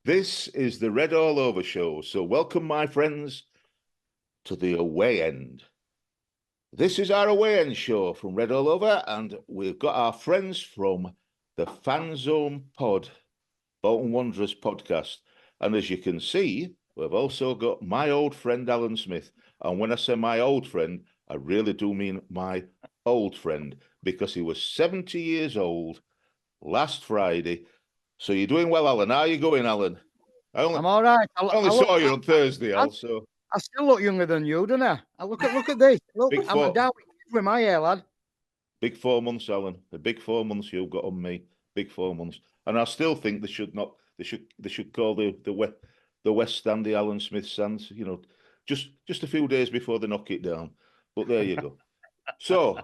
This is the Red All Over Show, so welcome, my friends, to the away end. This is our away end show from Red All Over, and we've got our friends from the Fanzone pod, Bolton Wanderers podcast. And as you can see, we've also got my old friend Alan Smith. And when I say my old friend, I really do mean my old friend, because he was 70 years old last Friday. So you're doing well, Alan. How are you going, Alan? I'm all right. I only saw you on Thursday, Al. So I still look younger than you, don't I? Look at this. Look, I'm down with my hair, lad. Big 4 months, Alan. The big 4 months you've got on me. Big 4 months, and I still think they should not. They should call the West Stand the Alan Smith Sands. You know, just a few days before they knock it down. But there you go. So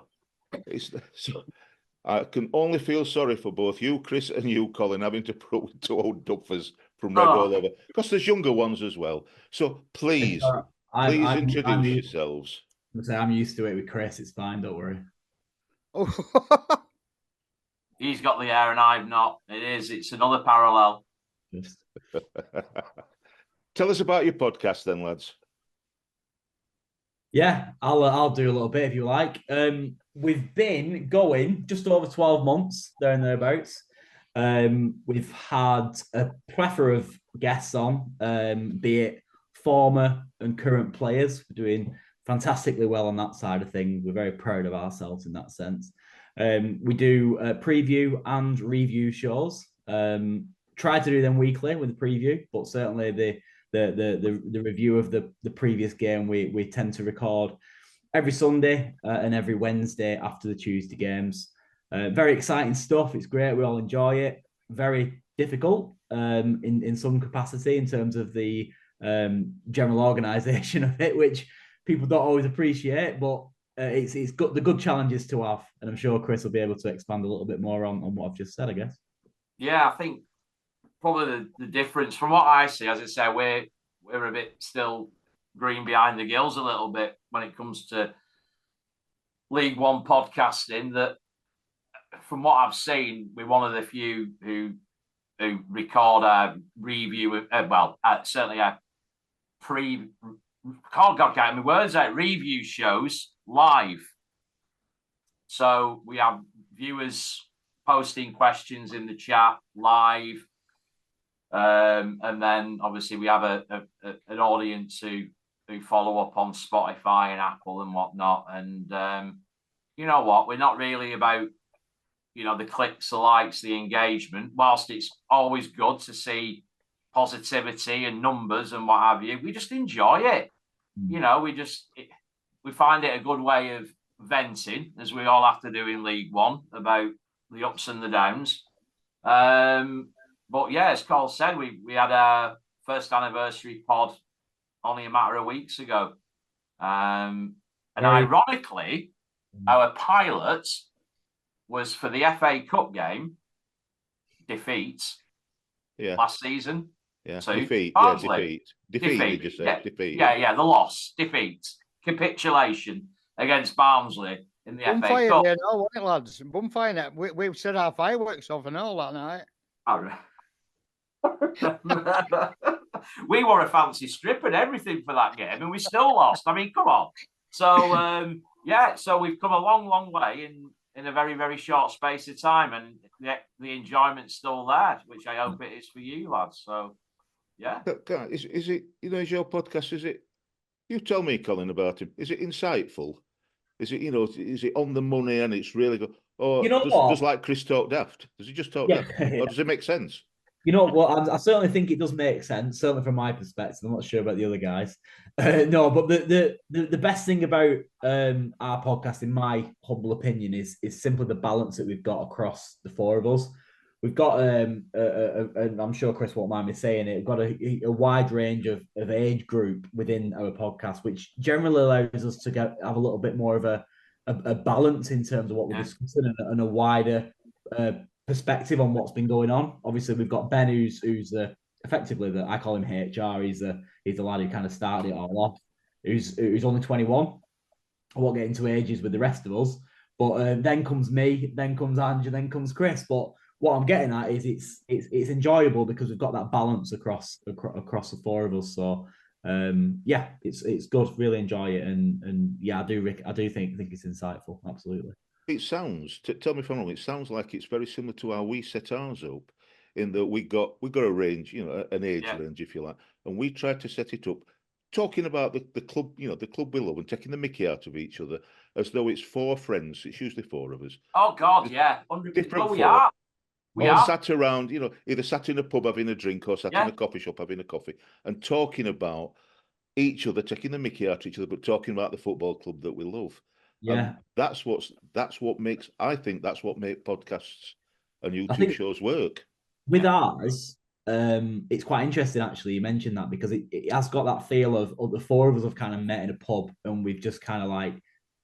I can only feel sorry for both you, Chris, and you, Colin, having to put with two old duffers from Red All Over, because there's younger ones as well. So please introduce yourselves. I'm used to it with Chris. It's fine. Don't worry. He's got the hair and I've not. It's another parallel. Tell us about your podcast then, lads. Yeah, I'll do a little bit if you like. We've been going just over 12 months, there and thereabouts. We've had a plethora of guests on, be it former and current players. We're doing fantastically well on that side of things. We're very proud of ourselves in that sense. We do preview and review shows. Try to do them weekly with the preview, but certainly the review of the previous game we tend to record every Sunday and every Wednesday after the Tuesday games. Very exciting stuff. It's great. We all enjoy it. Very difficult in some capacity in terms of the general organisation of it, which people don't always appreciate, but it's got the good challenges to have, and I'm sure Chris will be able to expand a little bit more on what I've just said, I guess. Yeah, I think probably the difference from what I see, as I say, we're a bit still green behind the gills a little bit when it comes to League One podcasting. That from what I've seen, we're one of the few who record a review, certainly a can't get my words out, review shows live. So we have viewers posting questions in the chat live. And then obviously we have an audience who follow up on Spotify and Apple and whatnot. And you know what? We're not really about, the clicks, the likes, the engagement. Whilst it's always good to see positivity and numbers and what have you, we just enjoy it. We find it a good way of venting, as we all have to do in League One, about the ups and the downs. But yeah, as Cole said, we had our first anniversary pod only a matter of weeks ago. And ironically, our pilot was for the FA Cup game defeat last season. Yeah, so defeat. Barnsley. Defeat. You just said defeat. Yeah, the loss, defeat, capitulation against Barnsley in the FA Cup. Yeah, no, what, lads? Bonfire. We've set our fireworks off and all that night. We wore a fancy strip and everything for that game, and we still lost. I mean, come on. So so we've come a long, long way in a very, very short space of time, and the enjoyment's still there, which I hope it is for you, lads. So yeah. Is it, is your podcast, is it, you tell me, Colin, about it, is it insightful? Is it, is it on the money and it's really good? Or does like Chris talk daft? Does he just talk daft? Or does it make sense? You know what? I certainly think it does make sense, certainly from my perspective. I'm not sure about the other guys. No, but the best thing about our podcast, in my humble opinion, is simply the balance that we've got across the four of us. We've got, and I'm sure Chris won't mind me saying it, we've got a wide range of age group within our podcast, which generally allows us to have a little bit more of a balance in terms of what we're discussing and a wider perspective on what's been going on. Obviously, we've got Ben, who's effectively I call him HR. He's the lad who kind of started it all off. Who's only 21. I won't get into ages with the rest of us, but then comes me, then comes Ange, and then comes Chris. But what I'm getting at is it's enjoyable because we've got that balance across the four of us. So yeah, it's good. Really enjoy it, and yeah, I do think it's insightful. Absolutely. It sounds. Tell me if I'm wrong. It sounds like it's very similar to how we set ours up, in that we got a range, an age range, if you like, and we tried to set it up, talking about the club, the club we love, and taking the mickey out of each other, as though it's four friends. It's usually four of us. Oh God, yeah, different. We are. We all are sat around, either sat in a pub having a drink or sat in a coffee shop having a coffee and talking about each other, taking the mickey out of each other, but talking about the football club that we love. Yeah, that's what makes. I think that's what makes podcasts and YouTube shows work. With ours, it's quite interesting actually. You mentioned that because it has got that feel of the four of us have kind of met in a pub and we've just kind of like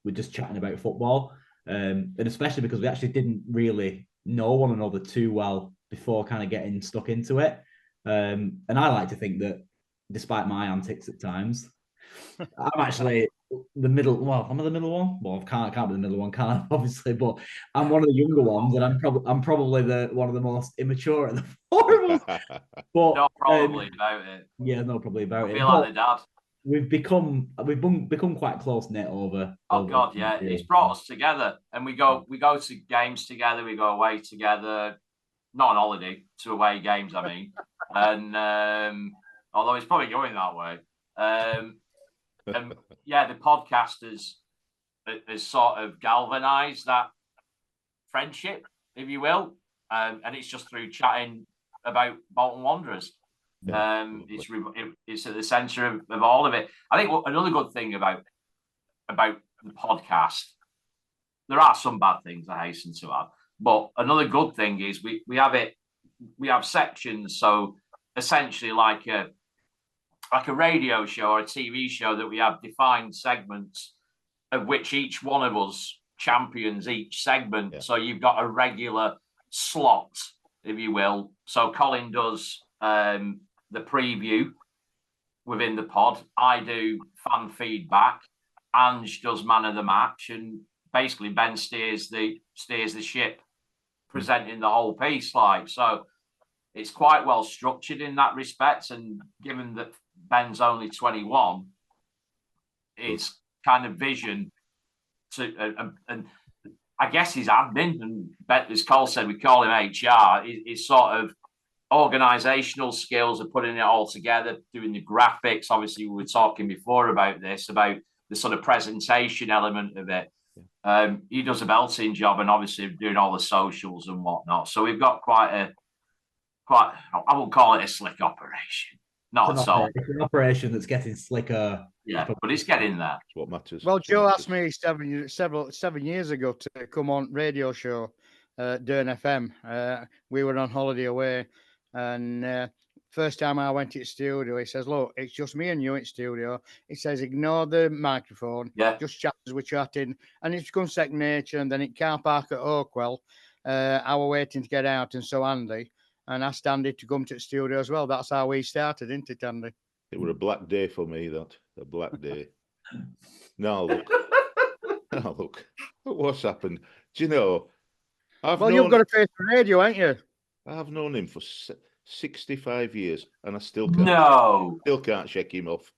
we're just chatting about football, and especially because we actually didn't really know one another too well before kind of getting stuck into it. And I like to think that despite my antics at times, I'm actually the middle. Well, am I the middle one? Well, I can't be the middle one, can I? Obviously, but I'm one of the younger ones, and I'm probably one of the most immature at the four of us. But not probably about it. Yeah, no, probably about it. I feel like the dad. We've become quite close knit over. God, yeah, it's brought us together, and we go to games together. We go away together, not on holiday, to away games. I mean, and although it's probably going that way. And yeah, the podcast has sort of galvanized that friendship, if you will, and it's just through chatting about Bolton Wanderers. It's at the centre of all of it. I think another good thing about the podcast, there are some bad things, I hasten to add, but another good thing is we have sections. So essentially, like a radio show or a TV show, that we have defined segments of which each one of us champions each segment. Yeah. So you've got a regular slot, if you will. So Colin does the preview within the pod. I do fan feedback. Ange does man of the match, and basically Ben steers the ship, presenting the whole piece. So it's quite well structured in that respect. And given that Ben's only 21, it's kind of vision to and I guess his admin, and as Cole said, we call him HR, is sort of organizational skills of putting it all together, doing the graphics. Obviously, we were talking before about the sort of presentation element of it. He does a belting job, and obviously doing all the socials and whatnot. So we've got I won't call it a slick operation. Not at all. It's an operation that's getting slicker. Yeah, but it's getting there. That's what matters. Well, Joe asked me 7 years ago to come on radio show, Dern FM. We were on holiday away, and first time I went to the studio, he says, "Look, it's just me and you in the studio." He says, "Ignore the microphone. Yeah, just chat as we're chatting." And it's become second nature. And then at car park at Oakwell, I were waiting to get out, and so Andy. And asked Andy to come to the studio as well. That's how we started, isn't it, Andy? It was a black day for me, a black day. Now look. Look what's happened. Do you know, you've got a face for radio, ain't you? I've known him for 65 years, and I still can't shake him off.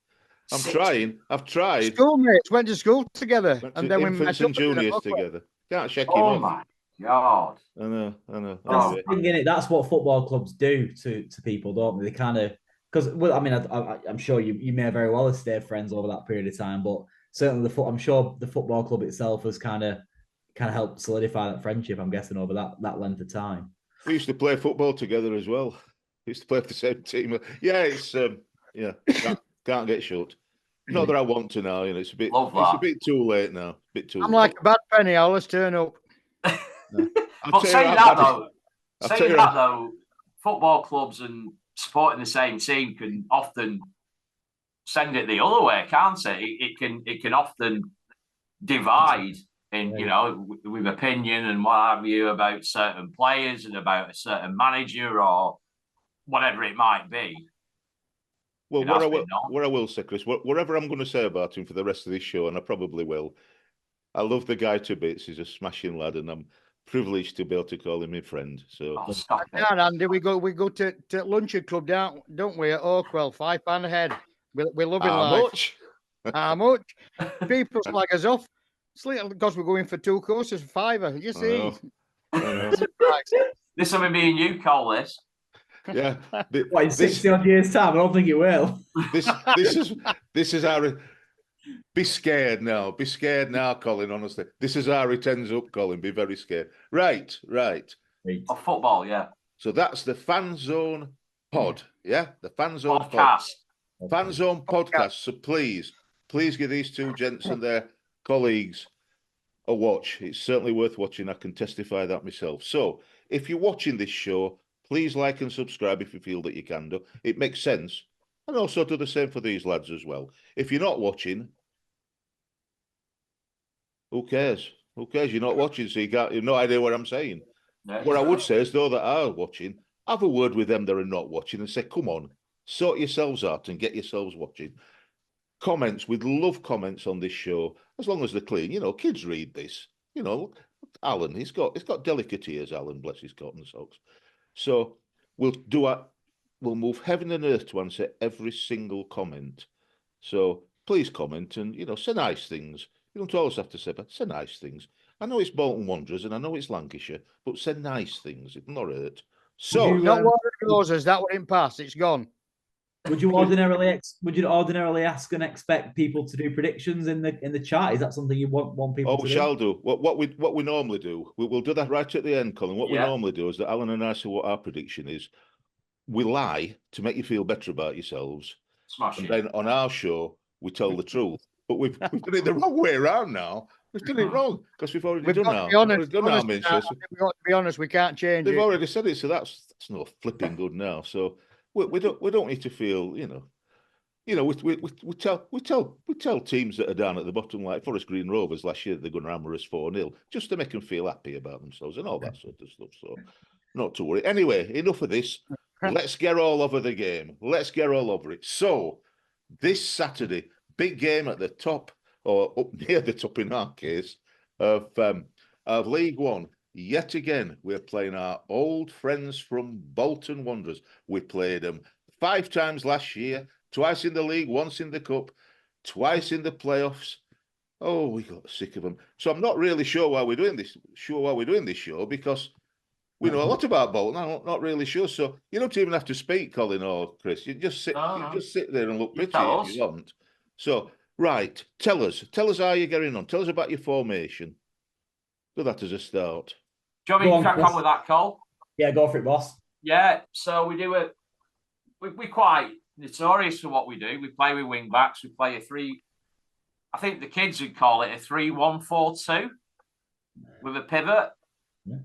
I've tried. Schoolmates went to school together, and then we met and juniors together. Can't shake him off. Oh my God. I know. That's the thing, innit? That's what football clubs do to people, don't they? They kind of, because, well, I mean, I'm sure you may very well have stayed friends over that period of time, but certainly I'm sure the football club itself has kind of helped solidify that friendship, I'm guessing, over that length of time. We used to play football together as well. We used to play for the same team. Yeah, it's can't get shut. Not that I want to now, it's a bit too late now. I'm like a bad penny, I'll just turn up. But saying that though, football clubs and supporting the same team can often send it the other way, can't it? It can often divide in, with opinion and what have you about certain players and about a certain manager or whatever it might be. Well, what I will say, Chris, whatever I'm going to say about him for the rest of this show, and I probably will, I love the guy to bits. He's a smashing lad, and I'm privileged to be able to call him my friend. So Oh, stop it. Yeah, Andy, we go to Luncheon Club, don't we, at Oakwell, £5 a head. We're loving how life. much? How much? People slag us off. It's like because we're going for 2 courses for £5. You see, I know. This will be me and you, Cole. This. Yeah. What, in 60 odd years' time? I don't think it will. This is our. Be scared now. Be scared now, Colin. Honestly, this is how it ends up, Colin. Be very scared. Right. Of football, yeah. So that's the Fanzone pod. Yeah, the Fanzone Podcast. Fanzone podcast. So please give these two gents and their colleagues a watch. It's certainly worth watching. I can testify that myself. So if you're watching this show, please like and subscribe if you feel that you can do. It makes sense. And also do the same for these lads as well. If you're not watching, who cares? Who cares? You're not watching, so you've no idea what I'm saying. Yeah. What I would say is, though, that are watching, have a word with them that are not watching and say, come on, sort yourselves out and get yourselves watching. Comments, we'd love comments on this show, as long as they're clean. You know, kids read this. You know, Alan, he's got delicate ears, Alan, bless his cotton socks. So we'll move heaven and earth to answer every single comment. So please comment and, say nice things. You don't always have to say, but say nice things. I know it's Bolton Wanderers and I know it's Lancashire, but say nice things. It'll not hurt. So, not Water Roses. That wouldn't pass. It's gone. Would you ordinarily ask and expect people to do predictions in the chat? Is that something you want people to do? we shall do. What we normally do, we'll do that right at the end, Colin. What we normally do is that Alan and I say what our prediction is. We lie to make you feel better about yourselves. Smash and it. then on our show, we tell the truth. But we've done it the wrong way around now. We've done it wrong because we've already done our mentions. We've got to be honest. We can't change it. They've already said it, so that's no flipping good now. So we don't need to feel, we tell teams that are down at the bottom, like Forest Green Rovers last year, they're going to hammer us 4-0 just to make them feel happy about themselves and all that sort of stuff. So not to worry. Anyway, enough of this. Let's get all over the game. Let's get all over it. So this Saturday, big game at the top, or up near the top in our case, of League One. Yet again, we're playing our old friends from Bolton Wanderers. We played them 5 times last year, twice in the league, once in the cup, twice in the playoffs. Oh, we got sick of them. So I'm not really sure why we're doing this show, because we know a lot about Bolton. I'm not really sure. So you don't even have to speak, Colin or Chris. You just sit there and look pretty if you want. So, right, tell us how you're getting on. Tell us about your formation. Do that as a start. Do you want me to crack on with that, Cole? Yeah, go for it, boss. Yeah, so we're quite notorious for what we do. We play with wing backs. We play I think the kids would call it a 3-1-4-2 with a pivot. Yeah.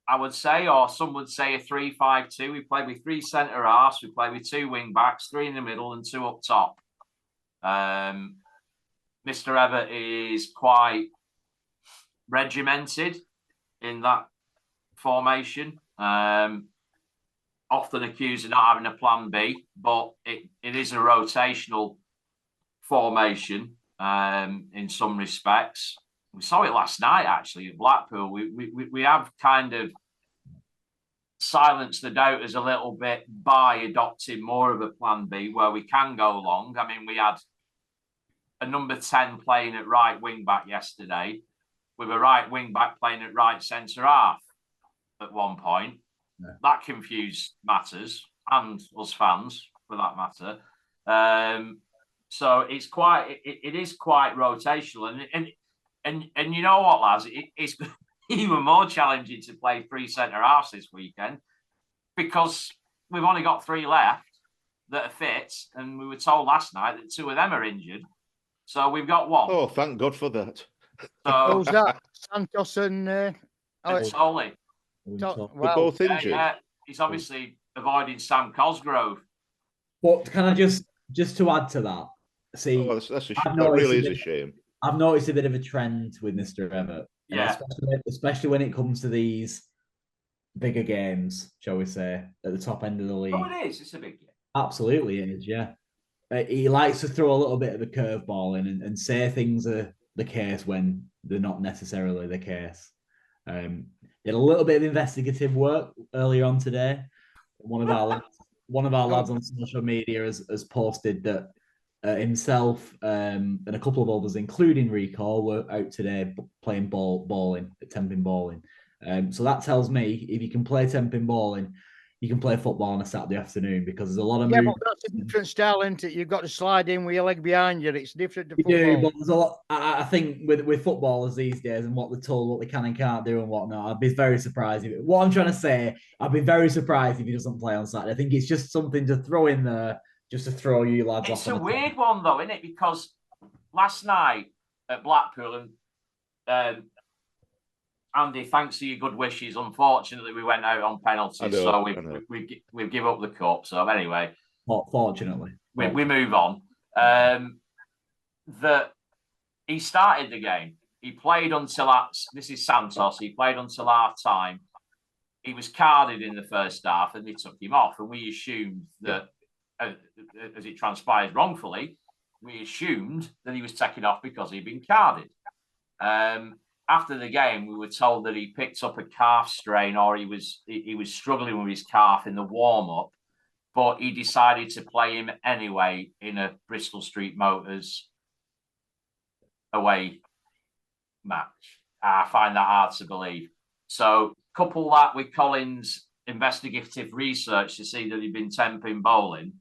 I would say, or some would say a 3-5-2. We play with 3 centre halves. We play with 2 wing backs, 3 in the middle and 2 up top. Mr. Everett is quite regimented in that formation. Often accused of not having a plan B, but it is a rotational formation in some respects. We saw it last night, actually, at Blackpool. We have kind of silenced the doubters a little bit by adopting more of a plan B where we can go long. I mean, we had a number 10 playing at right wing back yesterday, with a right wing back playing at right centre half at one point. Yeah. That confused matters, and us fans for that matter. So it is quite rotational, and you know what, lads, it's even more challenging to play 3 centre halves this weekend because we've only got 3 left that are fit, and we were told last night that 2 of them are injured. So we've got 1. Oh, thank God for that. So who's that? Santos and Solly. They're both injured. Yeah, he's obviously avoiding Sam Cosgrove. But can I just to add to that? See, that's a shame. That really is a shame. I've noticed a bit of a trend with Mr. Everett. Yeah. Especially when it comes to these bigger games, shall we say, at the top end of the league. Oh, it is. It's a big game. Absolutely, it is, yeah. He likes to throw a little bit of a curveball in and say things are the case when they're not necessarily the case. Did a little bit of investigative work earlier on today. One of our lads on social media has posted that himself and a couple of others, including Recall, were out today playing bowling at Temping Bowling. So that tells me if you can play Temping Bowling, you can play football on a Saturday afternoon, because there's a lot of but that's a different style, isn't it? You've got to slide in with your leg behind you. It's different to football. You do, but there's a lot. I think with footballers these days and what they're told, what they can and can't do and whatnot, I'd be very surprised if what I'm trying to say. I'd be very surprised if he doesn't play on Saturday. I think it's just something to throw in there, just to throw you lads off. It's a weird one though, isn't it? Because last night at Blackpool, and Andy, thanks for your good wishes. Unfortunately, we went out on penalties, so we've given up the cup. So anyway, fortunately, we move on. That he started the game. He played until this is Santos. He played until half time. He was carded in the first half, and they took him off. And we assumed that, as it transpires wrongfully, we assumed that he was taken off because he'd been carded. After the game, we were told that he picked up a calf strain, or he was struggling with his calf in the warm up, but he decided to play him anyway in a Bristol Street Motors away match. I find that hard to believe. So couple that with Colin's investigative research to see that he'd been temping bowling.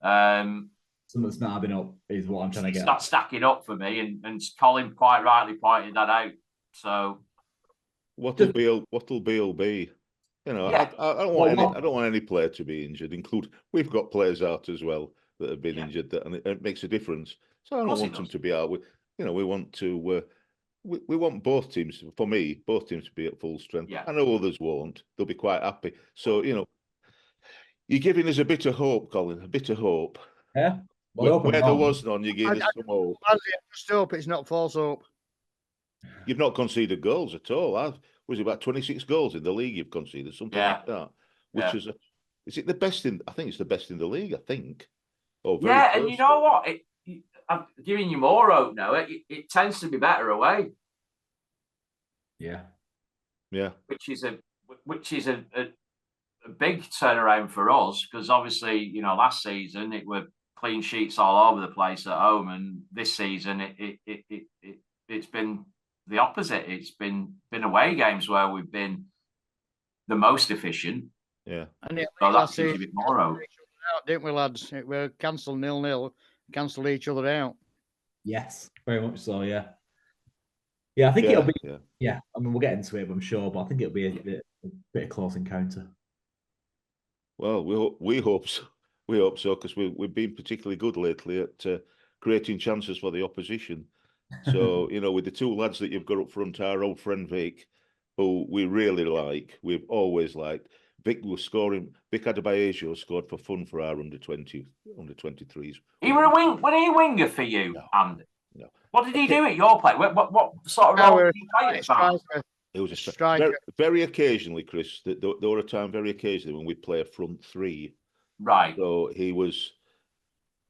Something's not adding up is what I'm trying to get. Start stacking up for me, and Colin quite rightly pointed that out. So what'll be. You know, yeah. I don't want any player to be injured. We've got players out as well that have been injured, and it makes a difference. So I don't want them to be out. We want to. We want both teams. For me, both teams to be at full strength. Yeah. I know others won't. They'll be quite happy. So you're giving us a bit of hope, Colin. A bit of hope. Yeah. Well, where there was none, you gave us some hope. I just hope it's not false hope. You've not conceded goals at all. Was it about 26 goals in the league you've conceded, something like that? Which is it the best in? I think it's the best in the league. I think. And you know what? I'm giving you more hope now. It tends to be better away. Yeah. Which is a big turnaround for us, because obviously last season it were clean sheets all over the place at home, and this season it's been the opposite. It's been away games where we've been the most efficient. Yeah. And so that gives you a bit more hope. Didn't we, lads? We're cancelled 0-0, cancelled each other out. Yes, very much so. Yeah. I think it'll be. Yeah, I mean, we'll get into it, I'm sure, but I think it'll be a bit of close encounter. Well, we hope so. We hope so, because we've been particularly good lately at creating chances for the opposition. So, with the two lads that you've got up front, our old friend Vic, who we really like, we've always liked. Vic was scoring. Vic Adebayo scored for fun for our under 23s. He were a winger for you, Andy? No. What did he do at your play? What sort of role did he play at? It was a striker. Very occasionally, Chris. There were a time, very occasionally, when we play a front three. Right. So he was,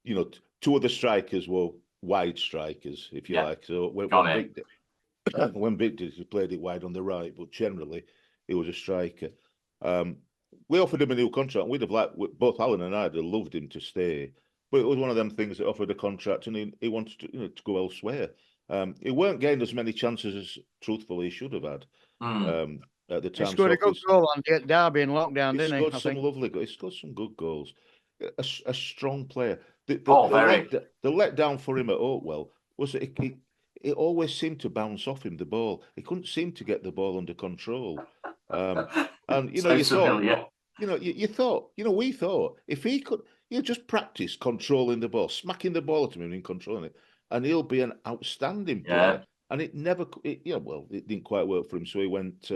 two of the strikers were wide strikers, if you like. So when Vic did, he played it wide on the right, but generally he was a striker. We offered him a new contract. We'd have both Alan and I would have loved him to stay, but it was one of them things that offered a contract, and he wanted to go elsewhere. He weren't getting as many chances as truthfully he should have had at the time. He scored a good goal on Derby in lockdown, didn't he? He scored some good goals. A strong player. The letdown for him at Oakwell was that it always seemed to bounce off him, the ball. He couldn't seem to get the ball under control. And we thought if he could, just practice controlling the ball, smacking the ball at him and controlling it, and he'll be an outstanding player. And it didn't quite work for him, so he went.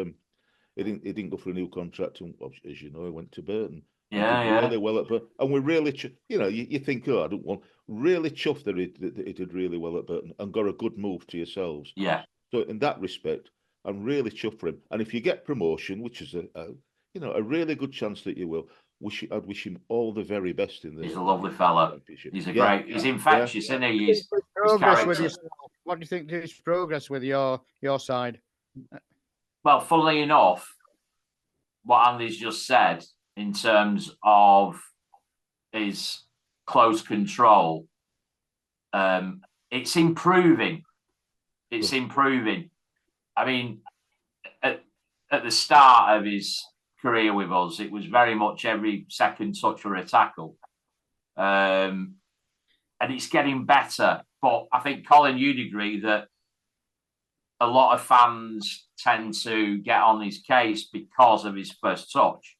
He didn't go for a new contract, and as you know, he went to Burton. Really well at Burton, and we're really, you think, I don't want, really chuffed that he did really well at Burton and got a good move to yourselves. Yeah. So in that respect, I'm really chuffed for him. And if you get promotion, which is a really good chance that you will, I'd wish him all the very best in the. He's a lovely fella. He's a great. He's infectious, isn't he? He's progress with yourself. What do you think is progress with your side? well, funnily enough, what Andy's just said in terms of his close control, it's improving. It's improving. I mean, at the start of his career with us, it was very much every second touch or a tackle. And it's getting better. But I think, Colin, you'd agree that a lot of fans tend to get on his case because of his first touch.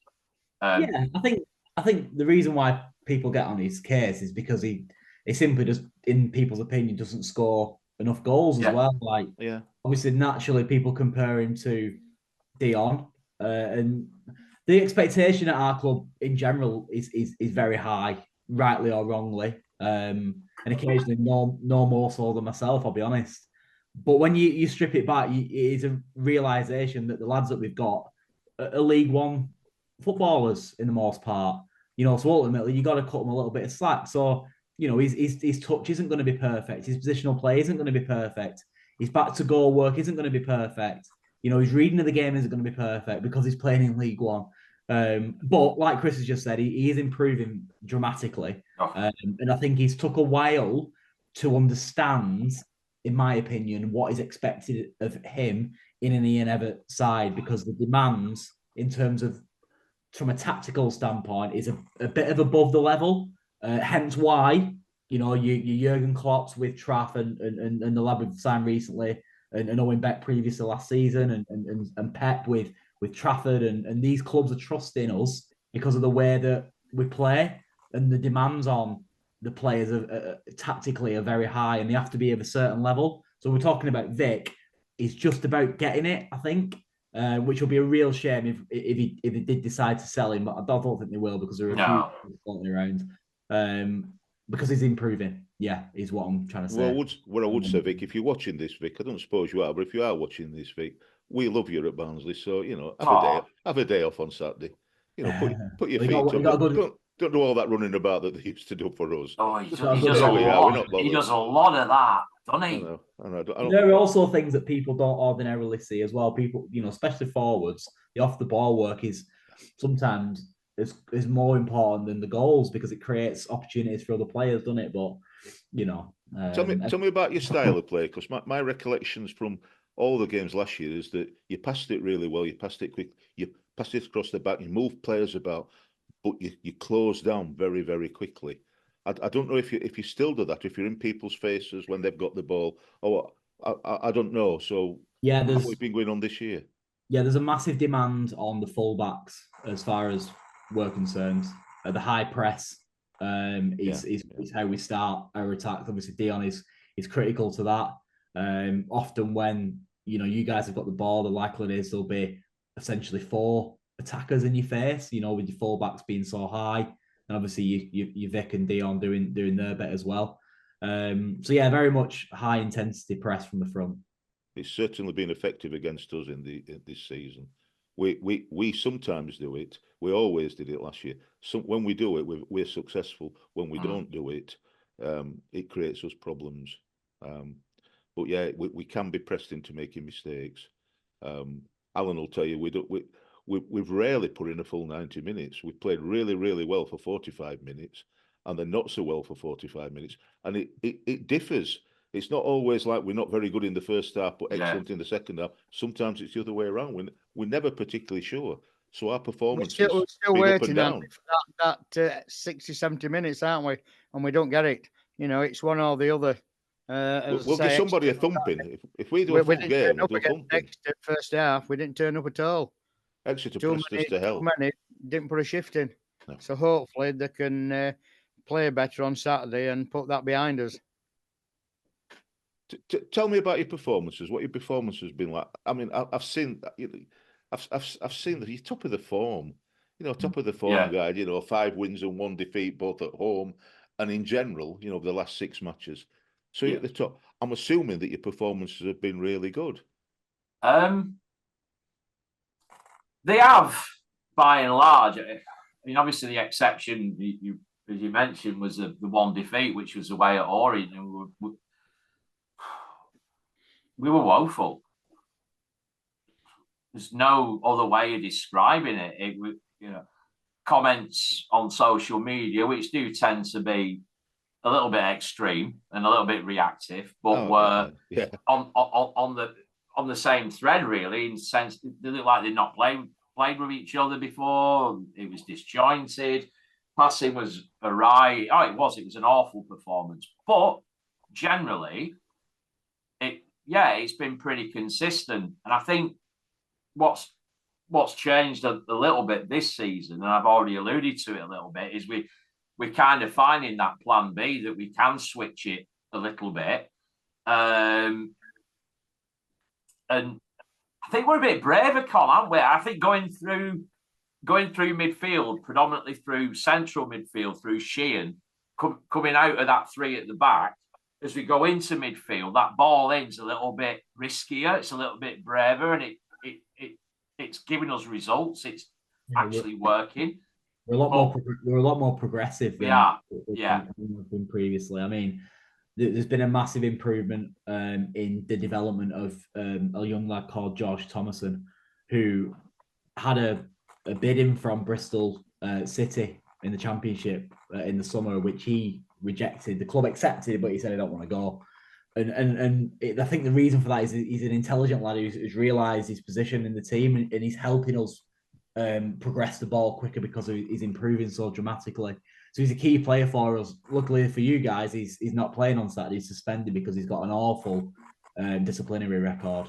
Yeah, I think the reason why people get on his case is because he simply just, in people's opinion, doesn't score enough goals as well. Like, obviously, naturally, people compare him to Dion, and the expectation at our club in general is very high, rightly or wrongly, and occasionally no more so than myself, I'll be honest. But when you strip it back, it is a realization that the lads that we've got are League One footballers in the most part. You know, so ultimately you got to cut them a little bit of slack. So, you know, his touch isn't going to be perfect. His positional play isn't going to be perfect. His back to goal work isn't going to be perfect. You know, his reading of the game isn't going to be perfect because he's playing in League One. But like Chris has just said, he is improving dramatically. And I think he's took a while to understand, in my opinion, what is expected of him in an Ian Evatt side, because the demands in terms of, from a tactical standpoint, is a bit of above the level. Hence why, you know, you Jurgen Klopp's with Traff and the lad we've signed recently, and Owen Beck previously last season, and Pep with Trafford, and these clubs are trusting us because of the way that we play, and the demands on the players are tactically are very high, and they have to be of a certain level. So we're talking about Vic. It's just about getting it, I think, which will be a real shame if he did decide to sell him. But I don't think they will, because there are a few floating around. Because he's improving. Yeah, is what I'm trying to say. Well, what I would say, Vic, if you're watching this, Vic, I don't suppose you are, but if you are watching this, Vic, we love you at Barnsley. So, you know, have a day off on Saturday. You know, put your feet up. Don't do all that running about that they used to do for us. Oh, he does a lot. He does a lot of that, doesn't he? I know. There are also things that people don't ordinarily see as well. People, you know, especially forwards, the off the ball work is sometimes is more important than the goals, because it creates opportunities for other players, doesn't it? But, you know, tell me about your style of play, because my recollections from all the games last year is that you passed it really well, you passed it quick, you passed it across the back, you moved players about, but you close down very, very quickly. I don't know if you still do that, if you're in people's faces when they've got the ball, or I don't know. So yeah, how we've been going on this year. Yeah, there's a massive demand on the fullbacks as far as we're concerned. The high press is how we start our attacks. Obviously, Dion is critical to that. Often when, you know, you guys have got the ball, the likelihood is there'll be essentially 4 attackers in your face, you know, with your fullbacks being so high. And obviously you Vic and Dion doing their bit as well. So yeah, very much high intensity press from the front. It's certainly been effective against us in this season. We sometimes do it. We always did it last year. When we do it, we're successful. When we don't do it, it creates us problems. But yeah, we can be pressed into making mistakes. Alan will tell you we've rarely put in a full 90 minutes. We've played really, really well for 45 minutes, and then not so well for 45 minutes. And it differs. It's not always like we're not very good in the first half, but excellent in the second half. Sometimes it's the other way around. We're never particularly sure. So our performance we're still waiting up and down. For that 60, 70 minutes, aren't we? And we don't get it. You know, it's one or the other. We'll give somebody a thumping. If we do a full game, we'll do a thumping. First half, we didn't turn up at all. Exeter pressed us to hell. Too many didn't put a shift in. No. So hopefully they can play better on Saturday and put that behind us. Tell me about your performances. What your performance has been like? I mean, I've seen that. I've seen that you're top of the form. You know, top of the form guide. You know, 5 wins and 1 defeat, both at home and in general. You know, the last 6 matches. So you're at the top. I'm assuming that your performances have been really good. They have, by and large. I mean, obviously the exception you as you mentioned was the 1 defeat, which was away at Orient, and we were woeful. there's no other way of describing it. It would, comments on social media, which do tend to be a little bit extreme and a little bit reactive, but were on the same thread, really, in the sense they look like they've not played with each other before. It was disjointed. Passing was awry. It was an awful performance. But generally, it's been pretty consistent. And I think what's changed a little bit this season, and I've already alluded to it a little bit, is we're kind of finding that plan B, that we can switch it a little bit. And I think we're a bit braver, Con, aren't we? I think going through midfield, predominantly through central midfield, through Sheehan, coming out of that three at the back, as we go into midfield, that ball in's a little bit riskier, it's a little bit braver, and it's giving us results. It's actually working. We're a lot more progressive than we've been previously. I mean, there's been a massive improvement in the development of a young lad called George Thomason, who had a bidding from Bristol City in the Championship in the summer, which he rejected. The club accepted, but he said, "I don't want to go." I think the reason for that is he's an intelligent lad who's realised his position in the team, and he's helping us progress the ball quicker because he's improving so dramatically. So he's a key player for us. Luckily for you guys, he's not playing on Saturday. He's suspended because he's got an awful disciplinary record.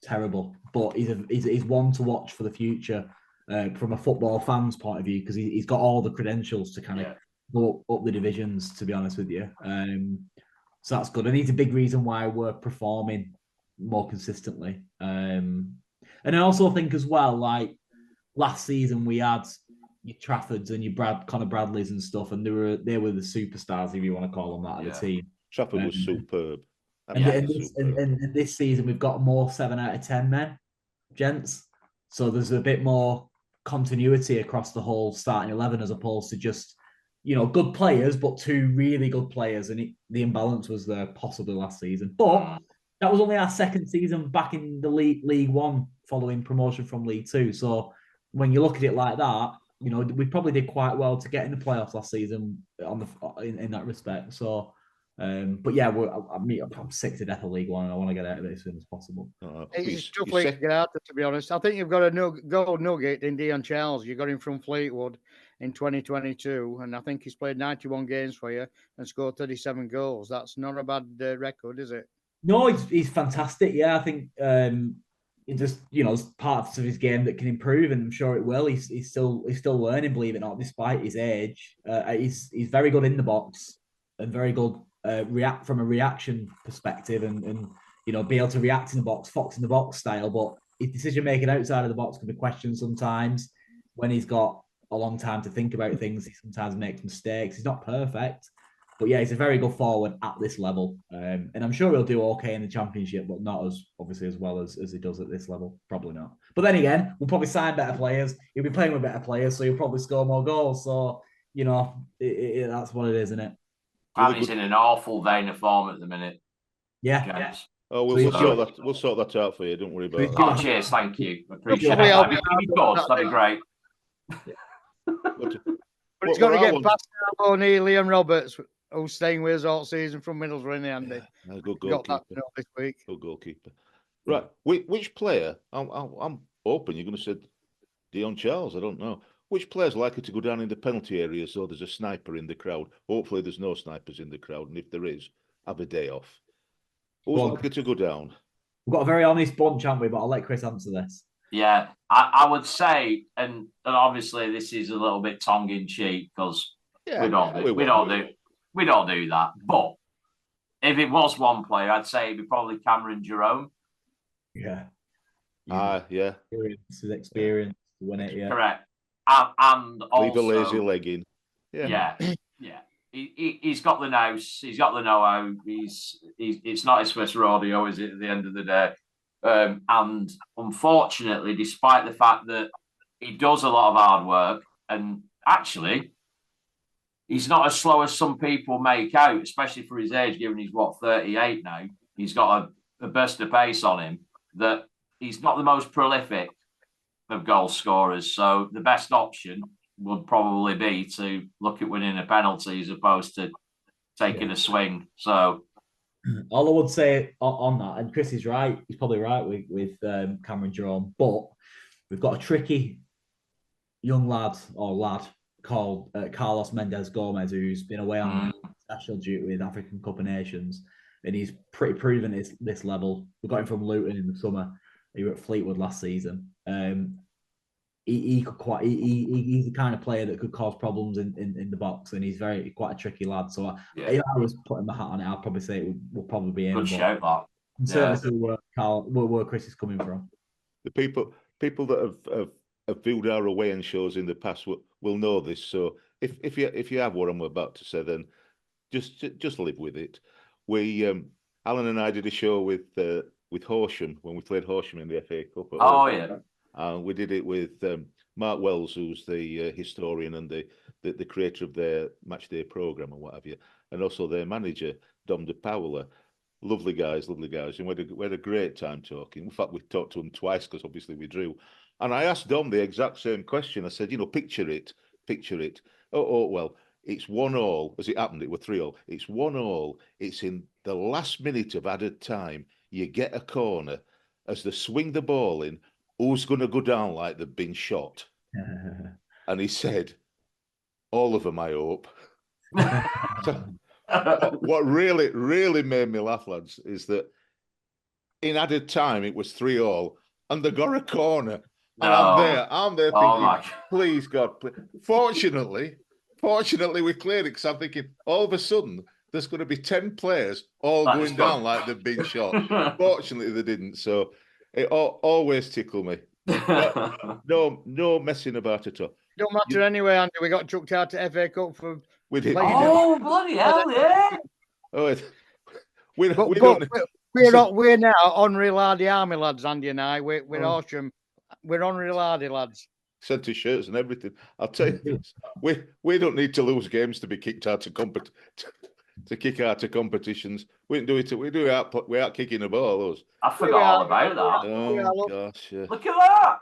Terrible. But he's one to watch for the future from a football fan's point of view, because he's got all the credentials to kind of go up the divisions, to be honest with you. So that's good. And he's a big reason why we're performing more consistently. And I also think as well, like last season we had your Traffords and your Conor Bradleys and stuff, and they were the superstars, if you want to call them that, of the team. Trafford was superb. And this season we've got more 7 out of 10 men, gents. So there's a bit more continuity across the whole starting 11, as opposed to just, good players, but 2 really good players. And the imbalance was there possibly last season. But that was only our second season back in the League One following promotion from League Two. So when you look at it like that, we probably did quite well to get in the playoffs last season in that respect. So, but yeah, I'm sick to death of League One, and I want to get out of it as soon as possible. It's tough to get out of, to be honest. I think you've got a gold nugget in Dion Charles. You got him from Fleetwood in 2022, and I think he's played 91 games for you and scored 37 goals. That's not a bad record, is it? No, he's fantastic. Yeah, I think it just there's parts of his game that can improve, and I'm sure it will. He's still learning, believe it or not, despite his age. He's very good in the box and very good react from a reaction perspective, and be able to react in the box, fox in the box style. But his decision making outside of the box can be questioned sometimes. When he's got a long time to think about things, he sometimes makes mistakes. He's not perfect. But yeah, he's a very good forward at this level. And I'm sure he'll do okay in the Championship, but not as well as he does at this level. Probably not. But then again, we'll probably sign better players. He'll be playing with better players, so he'll probably score more goals. So, that's what it is, isn't it? And he's in an awful vein of form at the minute. Yeah. Yes. Oh, we'll sort that out for you. Don't worry about that. Oh, cheers. Thank you. Appreciate it. That'd be great. But it's got to get past O'Neill and Roberts, who's staying with us all season from Middlesbrough in the Andy. Good goalkeeper. Got that this week. Good goalkeeper. Right. Which player? I'm hoping you're going to say Dion Charles. I don't know. Which player's likely to go down in the penalty area so there's a sniper in the crowd? Hopefully there's no snipers in the crowd, and if there is, have a day off. Who's likely to go down? We've got a very honest bunch, haven't we? But I'll let Chris answer this. Yeah, I would say, and obviously this is a little bit tongue in cheek because we don't do that. But if it was one player, I'd say it'd be probably Cameron Jerome. Yeah. Yeah. Experience to win it. Yeah. Correct. And also, leave a lazy leg in. Yeah. He's got the nous. He's got the know-how. It's not his first rodeo, is it? At the end of the day. And unfortunately, despite the fact that he does a lot of hard work, and actually, he's not as slow as some people make out, especially for his age, given he's 38 now. He's got a burst of pace on him that he's not the most prolific of goal scorers. So the best option would probably be to look at winning a penalty as opposed to taking a swing. So all I would say on that, and Chris is right, he's probably right with Cameron Jerome, but we've got a tricky young lad called Carlos Mendez Gomez, who's been away on national duty with African Cup of Nations, and he's pretty proven this level. We got him from Luton in the summer. He was at Fleetwood last season. He's the kind of player that could cause problems in the box, and he's quite a tricky lad. So if I was putting my hat on it, I'd probably say it would probably be him. Good shout, that. Certainly where Chris is coming from. The people that have viewed our away end shows in the past will know this. So if you have what I'm about to say, then just live with it. We Alan and I did a show with Horsham when we played Horsham in the FA Cup. We did it with Mark Wells, who's the historian and the creator of their match day program and what have you, and also their manager Dom De Paola. Lovely guys, and we had a great time talking. In fact, we talked to them twice because obviously we drew. And I asked Dom the exact same question. I said, picture it. Oh, well, it's 1-1. As it happened, it were 3-3. It's 1-1. It's in the last minute of added time. You get a corner. As they swing the ball in, who's going to go down like they've been shot? And he said, all of them, I hope. So, what really made me laugh, lads, is that in added time it was 3-3, and they got a corner, and I'm there thinking, please God, please. Fortunately, we cleared it because I'm thinking all of a sudden there's going to be 10 players all going down like they've been shot. Fortunately, they didn't, so it always tickled me. No messing about at all. Don't matter anyway, Andy. We got chucked out to FA Cup for. We did. Oh, bloody hell, yeah. Oh, we're now honorary lardy army lads, Andy and I. We're awesome. We're honorary lardy lads. Sent us shirts and everything. I'll tell you this: we don't need to lose games to be kicked out of to kick out of competitions. We didn't do it. We do it. We out kicking the ball. Us. I forgot all about that. Oh gosh, yeah. Look at that.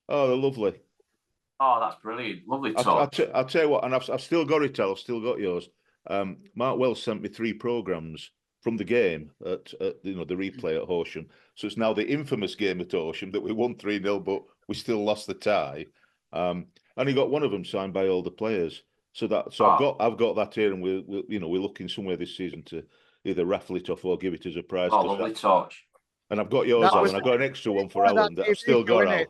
Oh, they're lovely. Oh, that's brilliant. Lovely talk. I'll tell you what, and I've still got it. I've still got yours. Mark Wells sent me 3 programs from the game at the replay at Horsham. So it's now the infamous game at Horsham that we won 3-0, but we still lost the tie. And he got one of them signed by all the players. I've got that here, and we're looking somewhere this season to either raffle it off or give it as a prize. Oh, lovely touch. And I've got yours, Alan. I've got an extra one for Alan that I've still got. Al.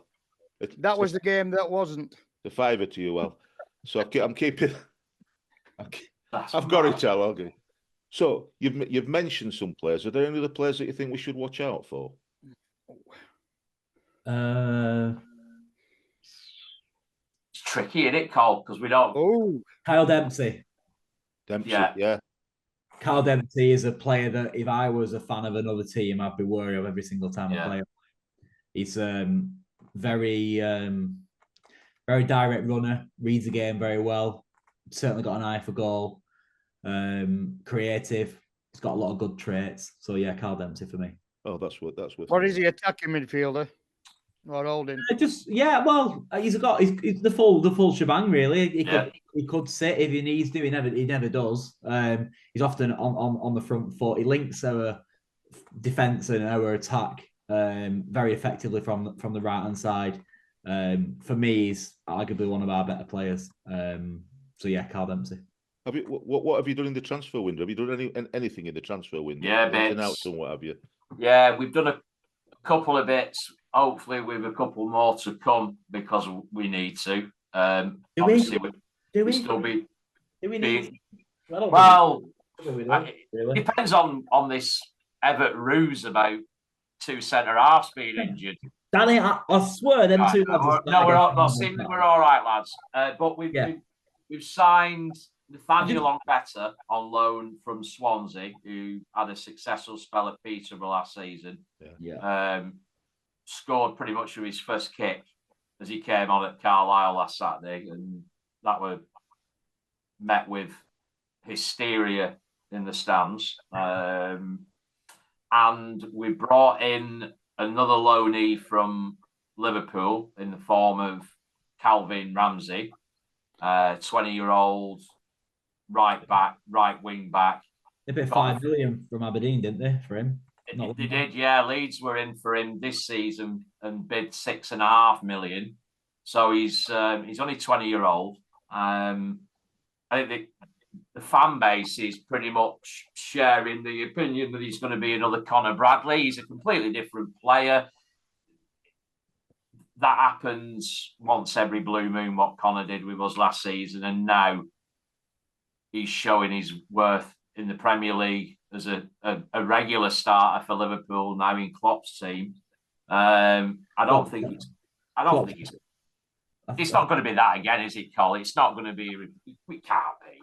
That was the game that wasn't. The fiver to you, Al. So I'm keeping. I've got it, Al. Okay. So you've mentioned some players. Are there any other players that you think we should watch out for? It's tricky, isn't it, Cole? Because we don't. Oh, Kyle Dempsey. Yeah. Kyle Dempsey is a player that if I was a fan of another team, I'd be worried of every single time I play him. He's very direct runner, reads the game very well. Certainly got an eye for goal. Creative. He's got a lot of good traits. So yeah, Kyle Dempsey for me. Oh, that's what. What is he, attacking midfielder? Or holding? He's the full shebang really. He could sit if he needs to. He never does. He's often on the front foot. He links our defense and our attack very effectively from the right hand side. For me, he's arguably one of our better players. So yeah, Kyle Dempsey. What have you done in the transfer window? Have you done anything in the transfer window? Yeah, bits. Outs and what have you? Yeah, we've done a couple of bits. Hopefully, with a couple more to come because we need to. Obviously, we still be. Do we need? Well, it depends on this Everett ruse about 2 centre halves being injured. Danny, I swear them two lads. No, we're all right, lads. But we've signed Nathaniel Longbetter on loan from Swansea, who had a successful spell at Peterborough last season. Scored pretty much with his first kick as he came on at Carlisle last Saturday, and that were met with hysteria in the stands. And we brought in another loanee from Liverpool in the form of Calvin Ramsey, 20-year-old right wing back. They paid $5 million from Aberdeen, didn't they, for him? They did, yeah. Leeds were in for him this season and bid $6.5 million. So he's only 20-year-old. I think the fan base is pretty much sharing the opinion that he's going to be another Conor Bradley. He's a completely different player. That happens once every blue moon, what Conor did with us last season, and now he's showing his worth in the Premier League as a regular starter for Liverpool now in Klopp's team. I don't think it's not going to be that again, is it, Col? It's not going to be. We can't be.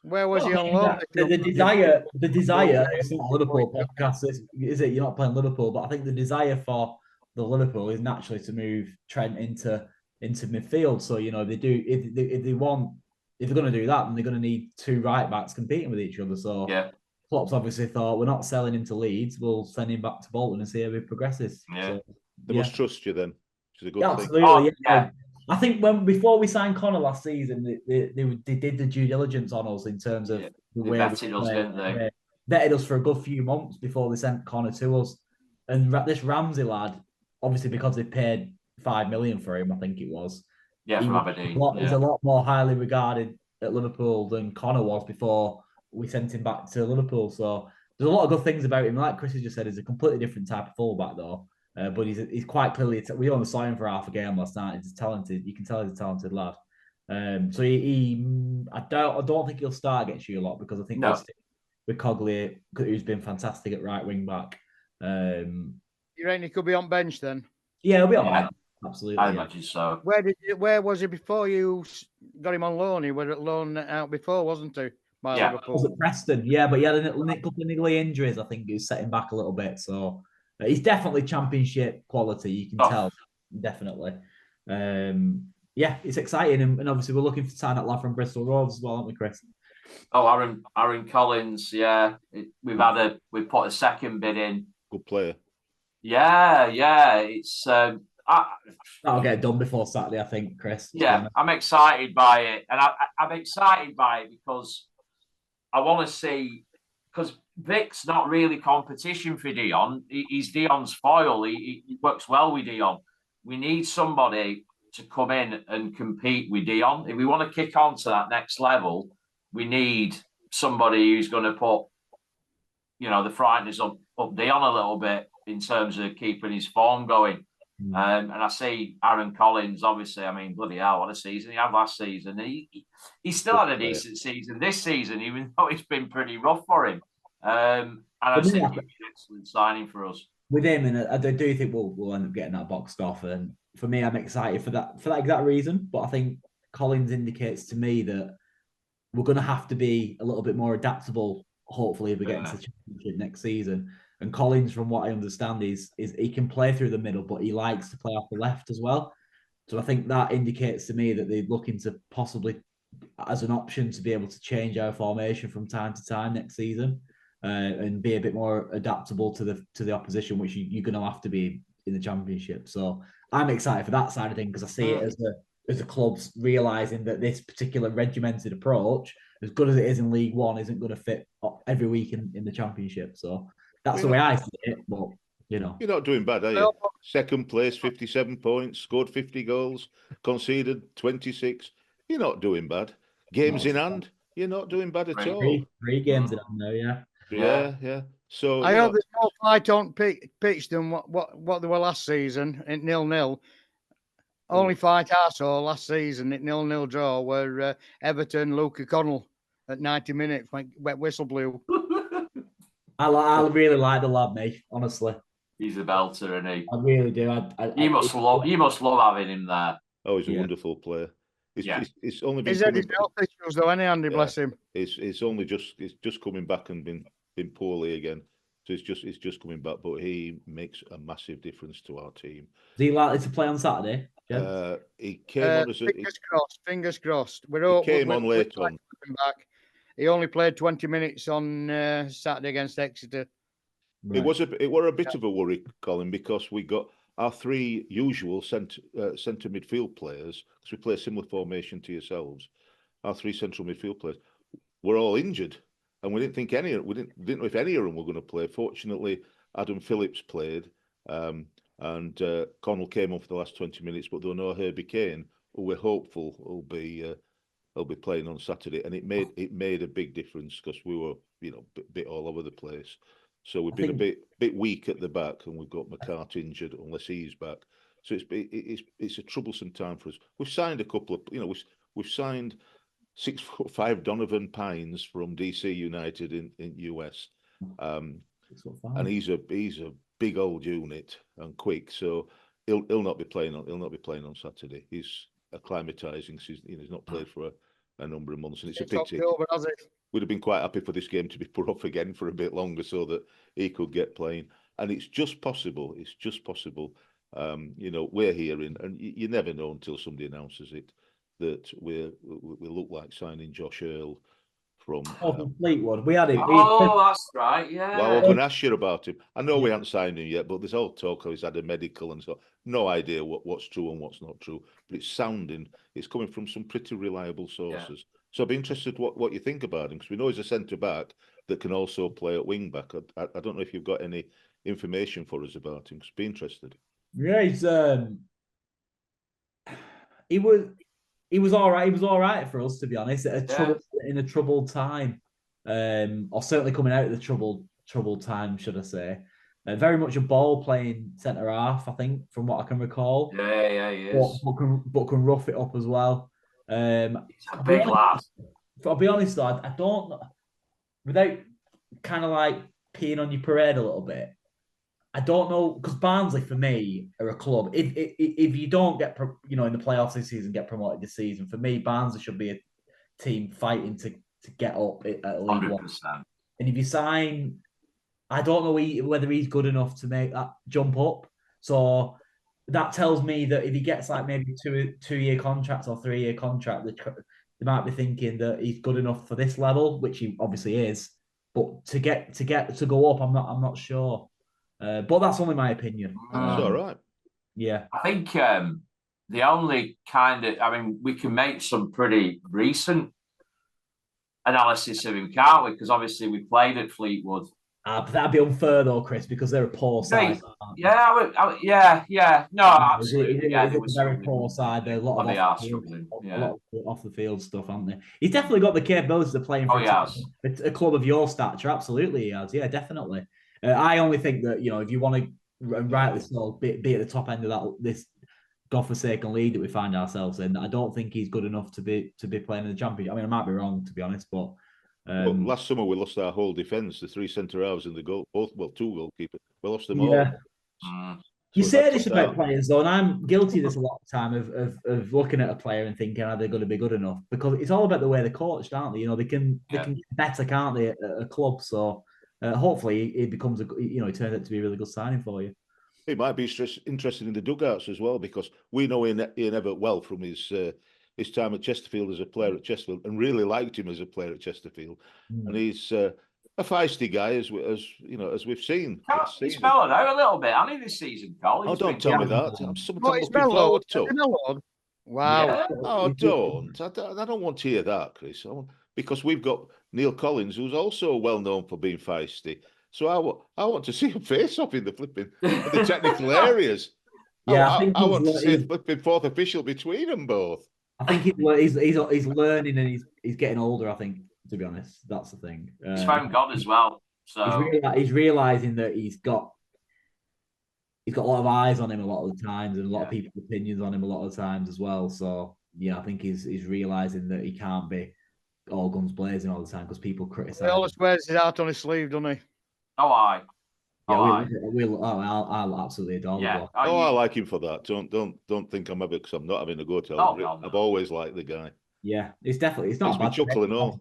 Where was he on loan? The desire. It's not a Liverpool podcast, is it? You're not playing Liverpool, but I think the desire for the Liverpool is naturally to move Trent into midfield. So they do if they're going to do that, then they're going to need two right backs competing with each other. So yeah. Klopp's obviously thought, we're not selling him to Leeds, we'll send him back to Bolton and see how he progresses. Yeah. So, they must trust you then, which is a good thing. Absolutely. Yeah. I think before we signed Conor last season, they did the due diligence on us in terms of the way vetted us, didn't they? Vetted us for a good few months before they sent Conor to us. And this Ramsey lad, obviously because they paid $5 million for him, I think it was. Yeah, from Aberdeen. He's a lot more highly regarded at Liverpool than Conor was before we sent him back to Liverpool. So there's a lot of good things about him. Like Chris has just said, he's a completely different type of fullback though. But he's quite clearly. We only saw him for half a game last night. He's talented. You can tell he's a talented lad. So I don't think he'll start against you a lot because I think we'll stick with Cogley, who's been fantastic at right wing back. You reckon he could be on bench then? Yeah, he'll be on bench. Absolutely. I imagine so. Where was he before you got him on loan? He was at loan out before, wasn't he? Liverpool. Was at Preston. Yeah, but he had a couple of niggly injuries. I think he set him back a little bit. So. He's definitely championship quality. You can tell, definitely. It's exciting, and obviously we're looking to sign that lad from Bristol Rovers as well, aren't we, Chris? Oh, Aaron Collins. Yeah, we've put a second bid in. Good player. Yeah. It's that'll get done before Saturday, I think, Chris. Yeah, I'm excited by it, and I'm excited by it because I want to see because. Vic's not really competition for Dion. He's Dion's foil. He works well with Dion. We need somebody to come in and compete with Dion. If we want to kick on to that next level, we need somebody who's going to put, the frighteners up Dion a little bit in terms of keeping his form going. And I see Aaron Collins, obviously, I mean, bloody hell, what a season he had last season. He still had a decent season this season, even though it's been pretty rough for him. And I think it'd be an excellent signing for us. With him, and I do think we'll end up getting that boxed off. And for me, I'm excited for that exact reason. But I think Collins indicates to me that we're going to have to be a little bit more adaptable. Hopefully, if we get into the championship next season. And Collins, from what I understand, is he can play through the middle, but he likes to play off the left as well. So I think that indicates to me that they're looking to possibly, as an option, to be able to change our formation from time to time next season. And be a bit more adaptable to the opposition, which you're going to have to be in the championship. So I'm excited for that side of things because I see it as the clubs realising that this particular regimented approach, as good as it is in League One, isn't going to fit every week in the championship. So that's the way I see it. But you're not doing bad, are you? Second place, 57 points, scored 50 goals, conceded 26. You're not doing bad. Games in hand, you're not doing bad at all. Three games in hand now, yeah. Yeah. So I hope there's more fight on pitch than what they were last season at 0-0. Only fight I saw last season at 0-0 draw were Everton, Luke O'Connell at 90 minutes when wet whistle blew. I really like the lad, mate. Honestly, he's a belter, isn't he? I really do. You must love having him there. Oh, he's a wonderful player. It's only been. He's had his health issues though, any Andy, bless him. It's only just coming back and been poorly again. So it's just coming back, but he makes a massive difference to our team. Is he likely to play on Saturday? He came on as fingers crossed. He came on late on. Back. He only played 20 minutes on Saturday against Exeter. It was a bit of a worry, Colin, because we got our three usual centre midfield players, because we play a similar formation to yourselves. Our three central midfield players were all injured, and we didn't know if any of them were going to play. Fortunately, Adam Phillips played, and Connell came on for the last 20 minutes, but there were no Herbie Kane, who we're hopeful will be playing on Saturday, and it made a big difference because we were a bit all over the place. So we've been a bit weak at the back, and we've got McCart injured unless he's back. So it's a troublesome time for us. We've signed a couple of we've signed 6'5" Donovan Pines from DC United in US, and he's a big old unit and quick. So he'll not be playing on Saturday. He's acclimatizing. He's not played for a number of months, and it's a pity. We'd have been quite happy for this game to be put off again for a bit longer so that he could get playing. And it's just possible. We're hearing, and you never know until somebody announces it, that we look like signing Josh Earl from Fleetwood. We had him. Oh, that's right. Yeah. Well, I was going to ask you about him. I know we haven't signed him yet, but there's all talk he's had a medical and so. No idea what's true and what's not true. But it's coming from some pretty reliable sources. Yeah. So I'd be interested what you think about him, because we know he's a centre back that can also play at wing back. I don't know if you've got any information for us about him. Be interested. Yeah, he was all right. He was all right for us, to be honest. In a troubled time, or certainly coming out of the troubled time, should I say? Very much a ball playing centre half, I think, from what I can recall. Yeah, he is. But can rough it up as well. He's a big lad. I'll be honest though, I don't, without kind of like peeing on your parade a little bit, I don't know, because Barnsley for me are a club. If you don't get in the playoffs this season, get promoted this season, for me Barnsley should be a team fighting to get up at League 1. And if you sign, I don't know whether he's good enough to make that jump up. So that tells me that if he gets like maybe two-year contract or 3-year contract, they might be thinking that he's good enough for this level, which he obviously is. But to go up, I'm not sure. But that's only my opinion. That's all right. Yeah. I think the only we can make some pretty recent analysis of him, can't we? Because obviously we played at Fleetwood. But that'd be unfair though, Chris, because they're a poor side. Yeah. No, absolutely. They're a very poor side. They're a lot of off the field stuff, aren't they? He's definitely got the capabilities of playing for a club of your stature. Absolutely, he has. Yeah, definitely. I only think that if you want to rightly so be at the top end of this godforsaken league that we find ourselves in, I don't think he's good enough to be playing in the Championship. I mean, I might be wrong, to be honest, but. Last summer we lost our whole defence, the 3 centre halves and the goal, 2 goalkeepers. We lost them all. You say this about players, though, and I'm guilty of this a lot of the time of looking at a player and thinking, are they going to be good enough? Because it's all about the way they're coached, aren't they? They can get better, can't they, at a club? So hopefully it becomes he turns out to be a really good signing for you. He might be interested in the dugouts as well, because we know Ian Everett well from his time at Chesterfield as a player at Chesterfield, and really liked him as a player at Chesterfield. And he's a feisty guy, as we've seen. He's mellowed out a little bit, hasn't he, this season, Colin? Oh, don't tell me that. I'm looking forward to. Wow. Yeah. Oh, don't. I don't want to hear that, Chris. Because we've got Neil Collins, who's also well known for being feisty. So I want to see him face off in the technical areas. Yeah, I want to see a flipping fourth official between them both. I think he's learning and he's getting older. I think, to be honest, that's the thing. He's found God as well. So he's realizing that he's got a lot of eyes on him a lot of the times, and a lot of people's opinions on him a lot of the times as well. So I think he's realizing that he can't be all guns blazing all the time because people criticize. He always wears his heart on his sleeve, doesn't he? Oh, I. I'll absolutely adore him. I like him for that. Don't think I'm because I'm not having a go to him. I've always liked the guy. Yeah, it's not a bad chuckle and all.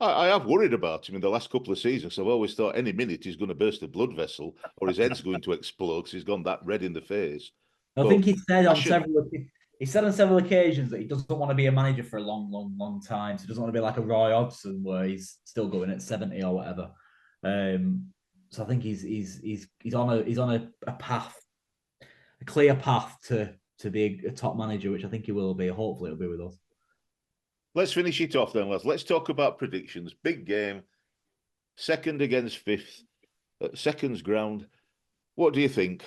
I have worried about him in the last couple of seasons. I've always thought any minute he's going to burst a blood vessel or his head's going to explode because he's gone that red in the face. I think he said on several occasions that he doesn't want to be a manager for a long time. So he doesn't want to be like a Roy Hodgson where he's still going at 70 or whatever. So I think he's on a path, a clear path to be a top manager, which I think he will be. Hopefully, he'll be with us. Let's finish it off then, lads. Let's talk about predictions. Big game, second against fifth, at second's ground. What do you think?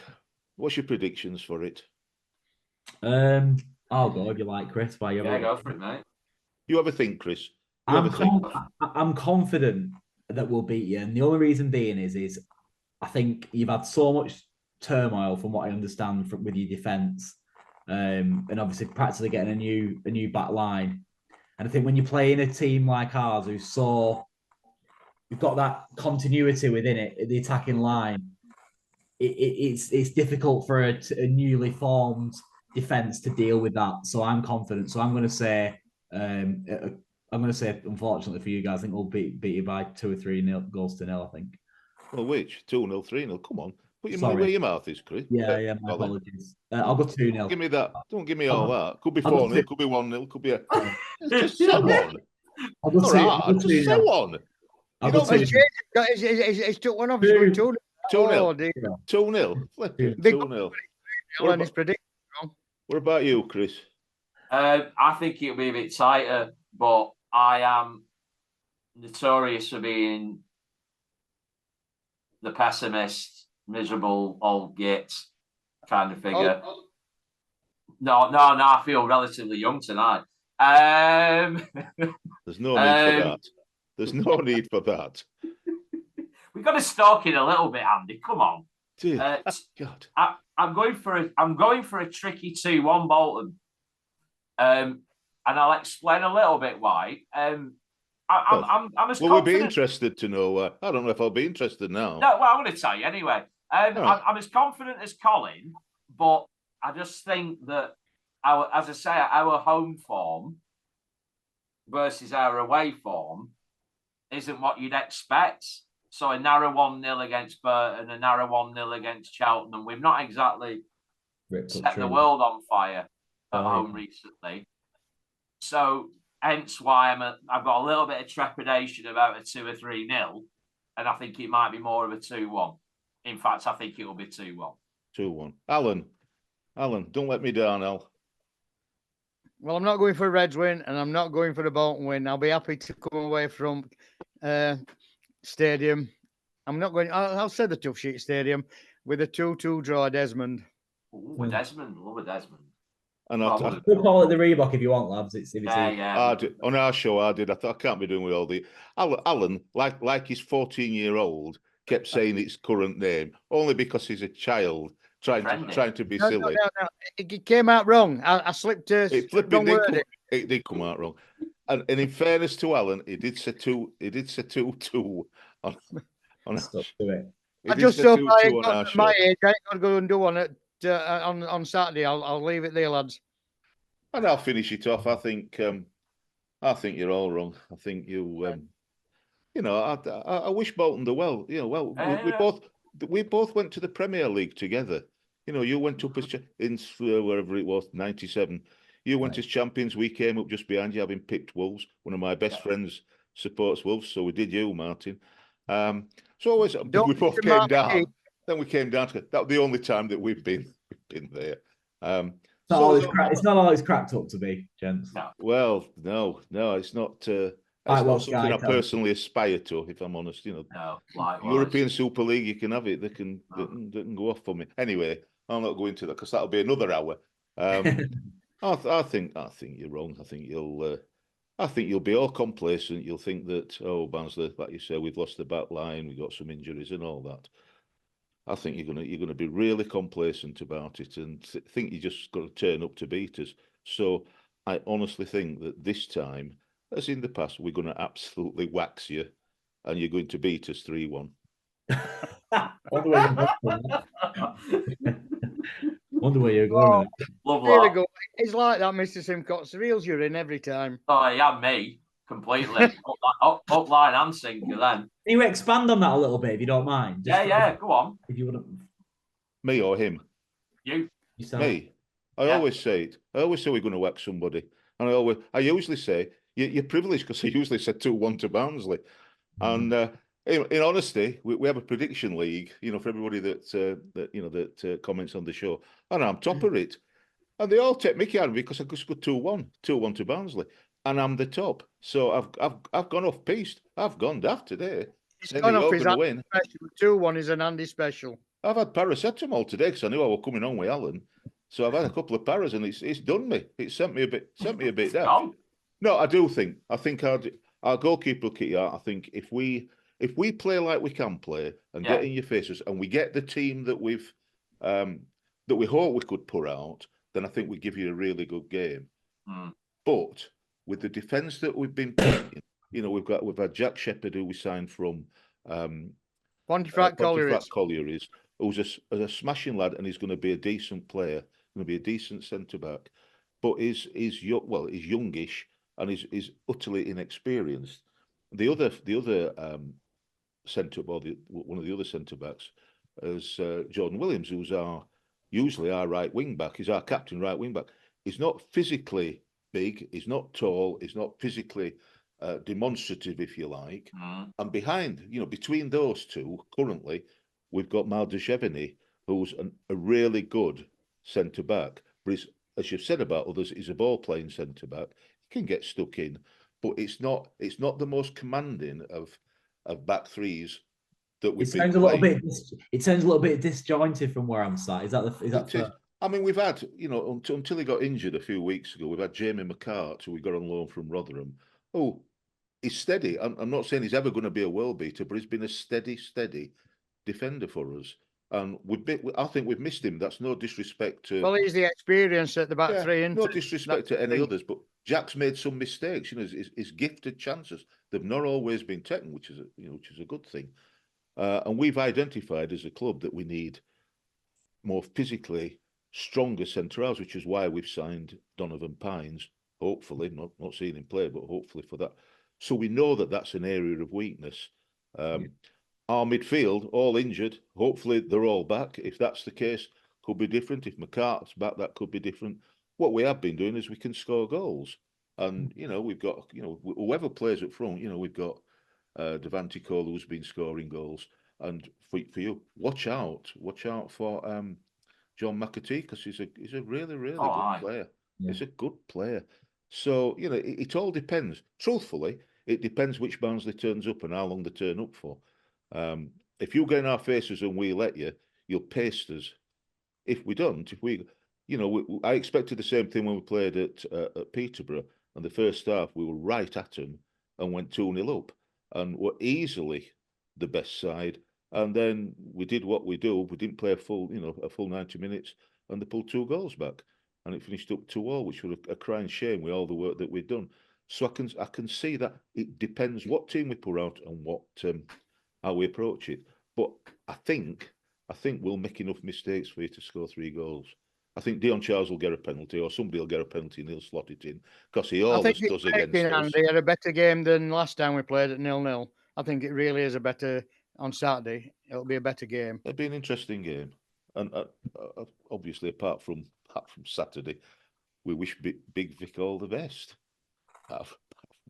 What's your predictions for it? I'll go if you like, Chris. Why you? Yeah, go for it, mate. You have a think, Chris. You have a think. I'm confident that we'll beat you, and the only reason being is I think you've had so much turmoil, from what I understand, with your defence, and obviously practically getting a new back line. And I think when you're playing a team like ours, we've got that continuity within it, the attacking line. It's difficult for a newly formed defence to deal with that. So I'm confident. So I'm going to say, unfortunately for you guys, I think we'll beat you by 2 or 3 goals to nil. I think. Well, which 2-0, 3-0? Come on, put your Sorry. money where your mouth is, Chris. Yeah. My apologies. I'll go 2-0. Give me that. Don't give me all that. Could be I'll 4-0. Could be 1-0. Could be a. Just say I'll go- one. I'll go All 2 right, just say 2-0. one. I'll You go don't- 2-0. He's took one off. He's going 2-0. 2-0. dear. 2-0. Flip it. Big- 2-0. And his prediction. What about you, Chris? I think it'll be a bit tighter, but I am notorious for being the pessimist, miserable old git kind of figure. No, I feel relatively young tonight. There's no need for that. There's no need for that. We've got to stalk it a little bit, Andy. Come on. Dear God. I'm going for a tricky 2-1 Bolton. And I'll explain a little bit why. I'm as Well, we'll be confident. interested to know. I don't know if I'll be interested now. No, well, I'm going to tell you anyway. I'm as confident as Colin, but I just think that our home form versus our away form isn't what you'd expect. So a narrow 1-0 against Burton, a narrow 1-0 against Cheltenham. We've not exactly set the world on fire at home recently. So hence why I've got a little bit of trepidation about a 2 or 3-0, and I think it might be more of a 2-1. In fact, I think it will be 2-1. 2-1. Alan, don't let me down, Al. Well, I'm not going for a Reds win, and I'm not going for a Bolton win. I'll be happy to come away from Stadium. I'm not going. I'll say the Tough Sheet Stadium with a 2-2 draw. Desmond. Ooh, Desmond, love a Desmond. And We'll call it the Reebok if you want, lads. On our show, I thought I can't be doing with all the Alan, like his 14-year-old, kept saying its current name only because he's a child trying to be silly. No. It came out wrong. I slipped. It did come out wrong. And in fairness to Alan, he did say 2-2 on. Stop to it. I just saw my age. I ain't gonna go and do one on Saturday. I'll leave it there, lads. And I'll finish it off. I think you're all wrong. I think you. I wish Bolton the well. We both went to the Premier League together. You went up as in wherever it was, 97. You went as champions. We came up just behind you, having picked Wolves. One of my best friends supports Wolves, so we did you, Martin. So always we both came down. Then we came down to that. Was the only time that we've been there. It's not always cracked up to be, gents. No. Well, no, it's not. It's not something I personally aspire to, if I'm honest. No, likewise. European Super League, you can have it. They can go off for me. Anyway, I'll not go into that because that'll be another hour. I think you're wrong. I think you'll be all complacent. You'll think that, Barnsley, like you say, we've lost the back line, we've got some injuries and all that. I think you're gonna be really complacent about it and think you just got to turn up to beat us. So I honestly think that this time, as in the past, we're going to absolutely wax you, and you're going to beat us 3-1. Wonder where you're going. Love It's like that, Mr. Simcox. The reels you're in every time. Oh, yeah, me completely. up line and sinker. Then Can you expand on that a little bit, if you don't mind? Go on. If you wouldn't. Me or him? You. Me. I always say it. I always say we're going to whack somebody, and I usually say you're privileged because I usually said 2-1 to Barnsley, and In honesty, we have a prediction league, for everybody that comments on the show, and I'm top of it. And they all take mickey out of me because I just got 2-1 to Barnsley, and I'm the top. So I've gone off piste. I've gone daft today. He's Saying gone that off you're his going to Andy win. special. 2-1 is an Andy special. I've had paracetamol today because I knew I was coming on with Alan. So I've had a couple of paras, and it's done me. It sent me a bit daft. Gone. No, I think our goalkeeper will kick you out. I think if we play like we can play and get in your faces, and we get the team that we hope we could put out, then I think we give you a really good game. But with the defence that we've been playing, we've had Jack Shepherd, who we signed from Pontefract Collieries, who's a smashing lad, and he's going to be a decent player, going to be a decent centre back. But he's youngish, and he's utterly inexperienced. The other centre, or one of the other centre backs, is Jordan Williams, who's usually our right wing back. He's our captain right wing back. He's not physically big. He's not tall. He's not physically demonstrative, if you like. And between those two, currently, we've got Maldashevany, who's a really good centre back. But he's, as you've said about others, he's a ball playing centre back. He can get stuck in, but it's not the most commanding of back threes that we've been playing. It sounds a little bit disjointed from where I'm sat. Is that fair? I mean, we've had, until he got injured a few weeks ago, we've had Jamie McCart, who we got on loan from Rotherham. Oh, he's steady. I'm not saying he's ever going to be a world beater, but he's been a steady defender for us. And I think we've missed him. That's no disrespect to. Well, he's the experience at the back three. No disrespect to any others, but Jack's made some mistakes. His gifted chances, they've not always been taken, which is a good thing. And we've identified as a club that we need more physically stronger centre halves, which is why we've signed Donovan Pines. Hopefully, not seeing him play, but hopefully for that. So we know that that's an area of weakness. Our midfield, all injured. Hopefully, they're all back. If that's the case, could be different. If McCart's back, that could be different. What we have been doing is we can score goals. And, we've got, whoever plays up front, we've got Devante Cole, who's been scoring goals. And for you, watch out for John McAtee, because he's a really, really good player. Yeah. He's a good player. So, it all depends. Truthfully, it depends which Barnsley turns up and how long they turn up for. If you get in our faces and we let you, you'll paste us. If we don't, I expected the same thing when we played at Peterborough. And the first half, we were right at them and went 2-0 up and were easily the best side. And then we did what we do. We didn't play a full 90 minutes, and they pulled 2 goals back, and it finished up 2-2, which was a crying shame with all the work that we've done. So I can see that it depends what team we put out and what how we approach it. But I think we'll make enough mistakes for you to score 3 goals. I think Dion Charles will get a penalty, or somebody will get a penalty and he'll slot it in, because he always does against us. Andy had a better game than last time we played at 0-0. I think it really is a better. On Saturday, it'll be a better game. It'll be an interesting game, and obviously, apart from Saturday, we wish Big Vic all the best. Apart from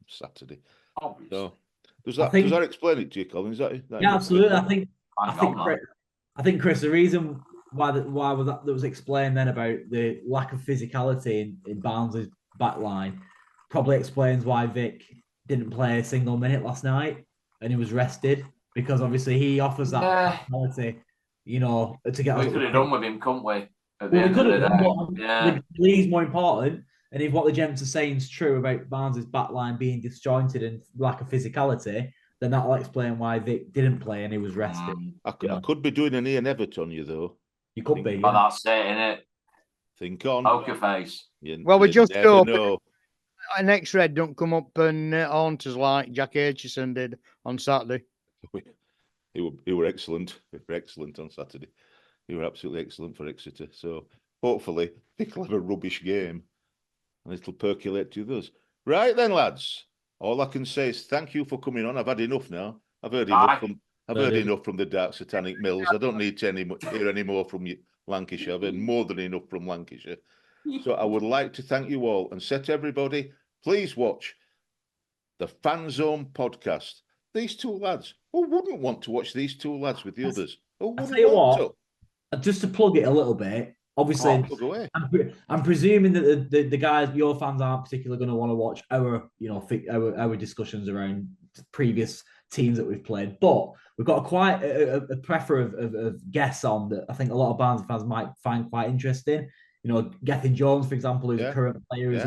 Saturday, obviously. So, does that explain it to you, Colin? Is that yeah, absolutely. I think, Chris, the reason why that was explained then about the lack of physicality in Barnsley's back line probably explains why Vic didn't play a single minute last night and he was rested. Because obviously he offers that personality, to get. We could have done with him, couldn't we? We could have done, but the league's more important. And if what the gents are saying is true about Barnes' backline being disjointed and lack of physicality, then that'll explain why Vic didn't play and he was rested. I could be doing an Ian Everett on you, though. You could be. Oh, that's it, innit? Think on. Poker face. We just hope an X-Red don't come up and haunt us like Jack Aitchison did on Saturday. He were excellent. He were excellent on Saturday. He were absolutely excellent for Exeter. So hopefully Vic will have a rubbish game and it'll percolate to others. Right then, lads. All I can say is thank you for coming on. I've had enough now. I've heard enough from the Dark Satanic Mills. I don't need to hear any more from you, Lancashire. I've heard more than enough from Lancashire. So I would like to thank you all and say to everybody, please watch the Fanzone podcast. these two lads. Who wouldn't want to watch these two lads with the others? Who I wouldn't tell you want what, to? just to plug it a little bit, obviously, Oh, plug away. I'm presuming that the guys, your fans, aren't particularly going to want to watch our, our discussions around previous teams that we've played. But we've got quite a plethora of guests on that I think a lot of Barnsley fans might find quite interesting. You know, Gethin Jones, for example, who's a current player, who's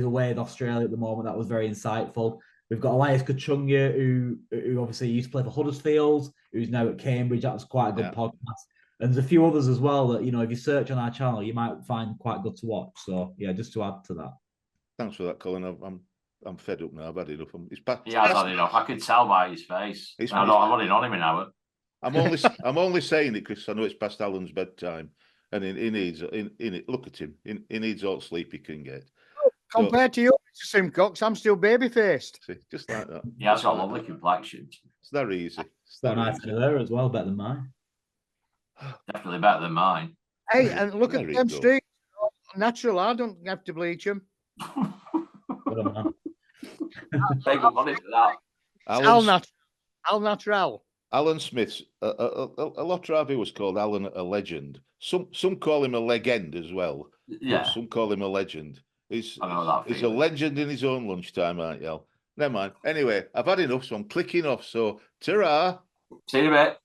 away in Australia at the moment. That was very insightful. We've got Elias Kachunga, who obviously used to play for Huddersfield, who's now at Cambridge. That was quite a good podcast. And there's a few others as well that, if you search on our channel, you might find quite good to watch. So, yeah, just to add to that. Thanks for that, Colin. I'm fed up now. I've had enough. He has had enough. I could tell by his face. I'm running on him an hour. I'm only saying it because I know it's past Alan's bedtime, and he needs. Look at him. He needs all sleep he can get. Compared to you, Mr. Simcox, I'm still baby-faced. See, just like that. He has got a lovely complexion. It's that easy. It's that nice there as well, better than mine. Definitely better than mine. Hey, and look at them streets. Natural, I don't have to bleach them. Take up money for that. Al Natural. Alan Smith's a lot of our viewers called Alan a legend. Some call him a legend as well. Yeah. Some call him a legend. He's a legend in his own lunchtime, aren't you? Never mind. Anyway, I've had enough, so I'm clicking off. So, ta-ra. See you in a bit.